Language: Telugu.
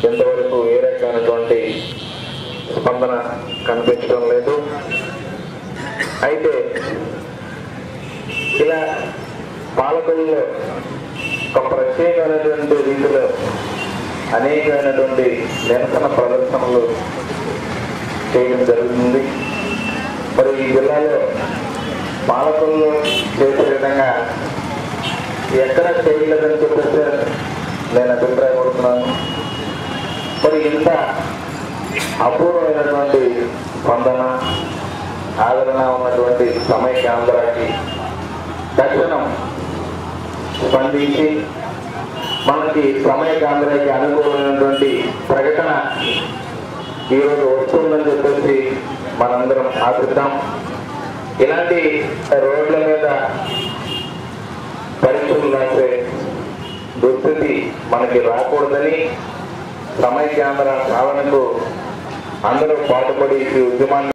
ఇంతవరకు ఏ రకమైనటువంటి స్పందన కనిపించడం లేదు. అయితే ఇలా పాలకుల్లో ఒక ప్రత్యేకమైనటువంటి రీతిలో అనేకమైనటువంటి నిరసన ప్రదర్శనలు చేయడం జరుగుతుంది. మరి ఈ జిల్లాలో పాలకుల్లో చేసే విధంగా ఎక్కడ చేయలేదని చెప్పేసి నేను అభిప్రాయపడుతున్నాను. మరి ఇంత అపూర్వమైనటువంటి స్పందన ఆదరణ ఉన్నటువంటి సమైక్యాంధ్రకి దర్శనం స్పందించి మనకి సమైక్యాంధ్రకి అనుకూలమైనటువంటి ప్రకటన ఈరోజు వస్తుందని చెప్పేసి మనందరం ఆశిద్దాం. ఇలాంటి రోడ్ల మీద పరీక్షలు రాసే దుస్థితి మనకి రాకూడదని సమైక్యాంధ్ర సాధనకు అందరూ పాటుపడి ఈ ఉద్యమాన్ని